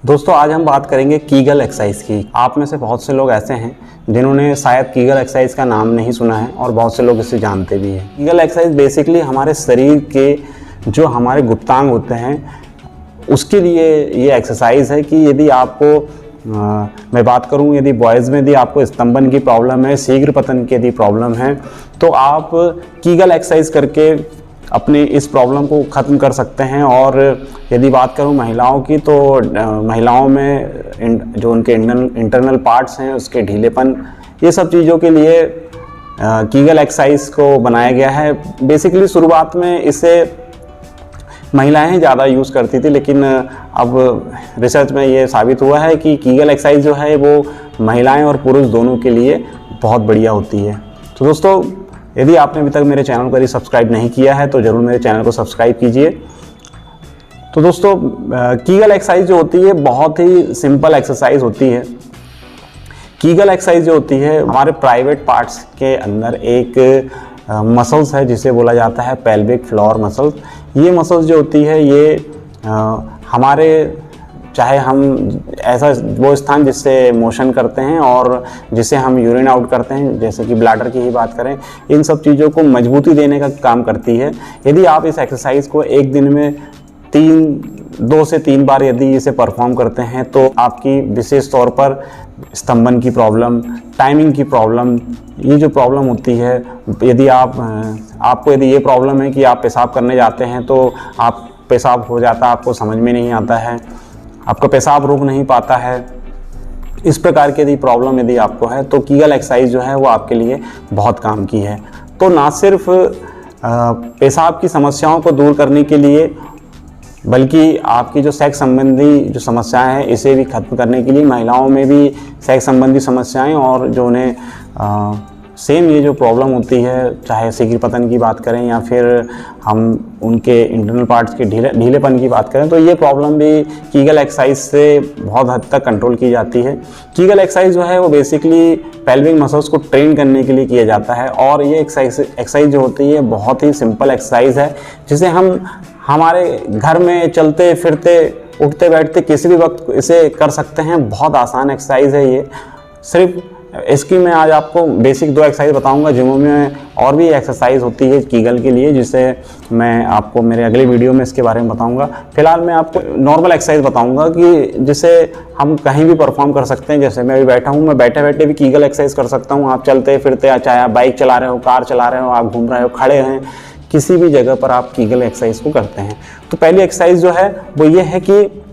दोस्तों आज हम बात करेंगे कीगल एक्सरसाइज की। आप में से बहुत से लोग ऐसे हैं जिन्होंने शायद कीगल एक्सरसाइज का नाम नहीं सुना है और बहुत से लोग इसे जानते भी हैं। कीगल एक्सरसाइज बेसिकली हमारे शरीर के जो हमारे गुप्तांग होते हैं उसके लिए ये एक्सरसाइज है कि यदि आपको मैं बात करूं, यदि बॉयज़ में यदि आपको स्तंभन की प्रॉब्लम है, शीघ्र पतन की यदि प्रॉब्लम है तो आप कीगल एक्सरसाइज करके अपनी इस प्रॉब्लम को ख़त्म कर सकते हैं। और यदि बात करूं महिलाओं की तो महिलाओं में जो उनके इंटरनल पार्ट्स हैं उसके ढीलेपन, ये सब चीज़ों के लिए कीगल एक्सरसाइज को बनाया गया है। बेसिकली शुरुआत में इसे महिलाएं ज़्यादा यूज़ करती थी, लेकिन अब रिसर्च में ये साबित हुआ है कि कीगल एक्सरसाइज जो है वो महिलाएं और पुरुष दोनों के लिए बहुत बढ़िया होती है। तो दोस्तों यदि आपने अभी तक मेरे चैनल को सब्सक्राइब नहीं किया है तो ज़रूर मेरे चैनल को सब्सक्राइब कीजिए। तो दोस्तों कीगल एक्सरसाइज जो होती है बहुत ही सिंपल एक्सरसाइज होती है। कीगल एक्सरसाइज जो होती है हमारे प्राइवेट पार्ट्स के अंदर एक मसल्स है जिसे बोला जाता है पेल्विक फ्लोर मसल्स। ये मसल्स जो होती है ये हमारे चाहे हम ऐसा वो स्थान जिससे मोशन करते हैं और जिसे हम यूरिन आउट करते हैं, जैसे कि ब्लैडर की ही बात करें, इन सब चीज़ों को मजबूती देने का काम करती है। यदि आप इस एक्सरसाइज को एक दिन में 2 से 3 बार यदि इसे परफॉर्म करते हैं तो आपकी विशेष तौर पर स्तंभन की प्रॉब्लम, टाइमिंग की प्रॉब्लम, ये जो प्रॉब्लम होती है, यदि आपको यदि ये प्रॉब्लम है कि आप पेशाब करने जाते हैं तो आप पेशाब हो जाता है, आपको समझ में नहीं आता है, आपका पेशाब रुक नहीं पाता है, इस प्रकार की यदि प्रॉब्लम यदि आपको है तो कीगल एक्सरसाइज जो है वो आपके लिए बहुत काम की है। तो ना सिर्फ पेशाब की समस्याओं को दूर करने के लिए बल्कि आपकी जो सेक्स संबंधी जो समस्याएं हैं इसे भी खत्म करने के लिए, महिलाओं में भी सेक्स संबंधी समस्याएं और जो उन्हें सेम ये जो प्रॉब्लम होती है, चाहे शीघ्र पतन की बात करें या फिर हम उनके इंटरनल पार्ट्स के ढीलेपन की बात करें, तो ये प्रॉब्लम भी कीगल एक्सरसाइज से बहुत हद तक कंट्रोल की जाती है। कीगल एक्सरसाइज जो है वो बेसिकली पेल्विक मसल्स को ट्रेन करने के लिए किया जाता है और ये एक्सरसाइज जो होती है बहुत ही सिंपल एक्सरसाइज है जिसे हम हमारे घर में चलते फिरते उठते बैठते किसी भी वक्त इसे कर सकते हैं। बहुत आसान एक्सरसाइज है ये। सिर्फ इसकी मैं आज आपको बेसिक 2 एक्सरसाइज बताऊंगा, जिनों में और भी एक्सरसाइज होती है कीगल के लिए, जिसे मैं आपको मेरे अगले वीडियो में इसके बारे में बताऊंगा। फिलहाल मैं आपको नॉर्मल एक्सरसाइज बताऊंगा कि जिसे हम कहीं भी परफॉर्म कर सकते हैं। जैसे मैं अभी बैठा हूँ, मैं बैठे बैठे भी कीगल एक्सरसाइज कर सकता हूँ। आप चलते फिरते, चाहे आप बाइक चला रहे हो, कार चला रहे हो, आप घूम रहे हो, खड़े हैं, किसी भी जगह पर आप कीगल एक्सरसाइज को करते हैं। तो पहली एक्सरसाइज जो है वो ये है कि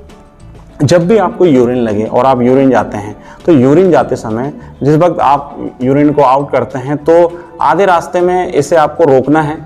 जब भी आपको यूरिन लगे और आप यूरिन जाते हैं तो यूरिन जाते समय जिस वक्त आप यूरिन को आउट करते हैं तो आधे रास्ते में इसे आपको रोकना है।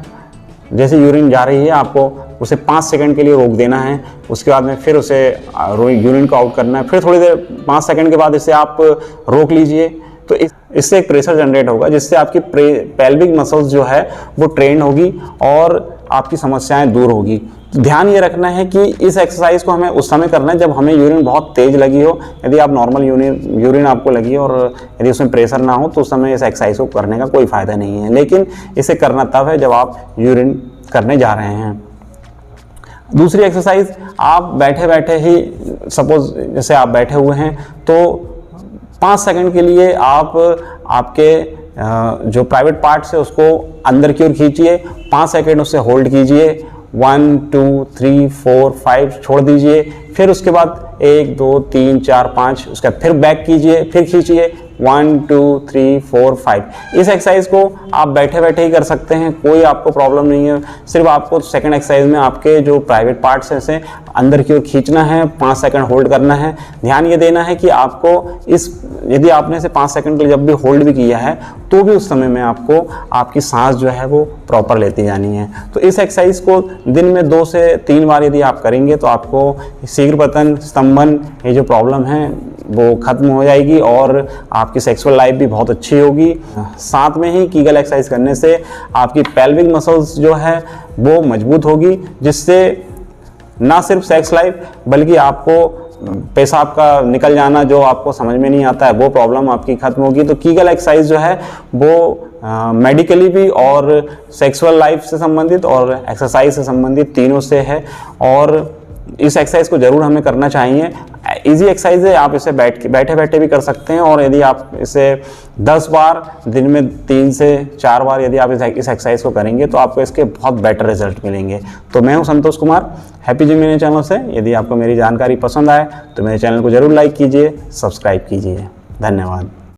जैसे यूरिन जा रही है आपको उसे 5 सेकंड के लिए रोक देना है, उसके बाद में फिर उसे यूरिन को आउट करना है, फिर थोड़ी देर 5 सेकंड के बाद इसे आप रोक लीजिए। तो इससे एक प्रेशर जनरेट होगा जिससे आपकी पेल्विक मसल्स जो है वो ट्रेन होगी और आपकी समस्याएं दूर होगी। ध्यान ये रखना है कि इस एक्सरसाइज को हमें उस समय करना है जब हमें यूरिन बहुत तेज लगी हो। यदि आप नॉर्मल यूरिन आपको लगी और यदि उसमें प्रेशर ना हो तो उस समय इस एक्सरसाइज को करने का कोई फ़ायदा नहीं है, लेकिन इसे करना तब है जब आप यूरिन करने जा रहे हैं। दूसरी एक्सरसाइज, आप बैठे बैठे ही, सपोज जैसे आप बैठे हुए हैं तो 5 सेकंड के लिए आप आपके जो प्राइवेट पार्ट्स है उसको अंदर की ओर खींचिए, 5 सेकंड उससे होल्ड कीजिए, 1 2 3 4 5 छोड़ दीजिए, फिर उसके बाद 1 2 3 4 5, उसका फिर बैक कीजिए, फिर खींचिए, 1 2 3 4 5। इस एक्सरसाइज को आप बैठे बैठे ही कर सकते हैं, कोई आपको प्रॉब्लम नहीं है। सिर्फ आपको सेकंड एक्सरसाइज में आपके जो प्राइवेट पार्ट्स हैं इसे अंदर की ओर खींचना है, 5 सेकंड होल्ड करना है। ध्यान ये देना है कि आपको यदि आपने इसे 5 सेकंड के लिए जब भी होल्ड भी किया है तो भी उस समय में आपको आपकी सांस जो है वो प्रॉपर लेती जानी है। तो इस एक्सरसाइज को दिन में 2 से 3 बार यदि आप करेंगे तो आपको शीघ्र पतन, स्तंभन, ये जो प्रॉब्लम है वो खत्म हो जाएगी और आपकी सेक्सुअल लाइफ भी बहुत अच्छी होगी। साथ में ही कीगल एक्सरसाइज करने से आपकी पेल्विक मसल्स जो है वो मजबूत होगी, जिससे ना सिर्फ सेक्स लाइफ बल्कि आपको पेशाब का निकल जाना जो आपको समझ में नहीं आता है वो प्रॉब्लम आपकी खत्म होगी। तो कीगल एक्सरसाइज जो है वो मेडिकली भी और सेक्सुअल लाइफ से संबंधित और एक्सरसाइज से संबंधित तीनों से है और इस एक्सरसाइज को ज़रूर हमें करना चाहिए। इजी एक्सरसाइज है, आप इसे बैठे बैठे भी कर सकते हैं। और यदि आप इसे 10 बार दिन में 3 से 4 बार यदि आप इस एक्सरसाइज को करेंगे तो आपको इसके बहुत बेटर रिजल्ट मिलेंगे। तो मैं हूं संतोष कुमार, हैप्पी जिम मेरे चैनल से। यदि आपको मेरी जानकारी पसंद आए तो मेरे चैनल को जरूर लाइक कीजिए, सब्सक्राइब कीजिए। धन्यवाद।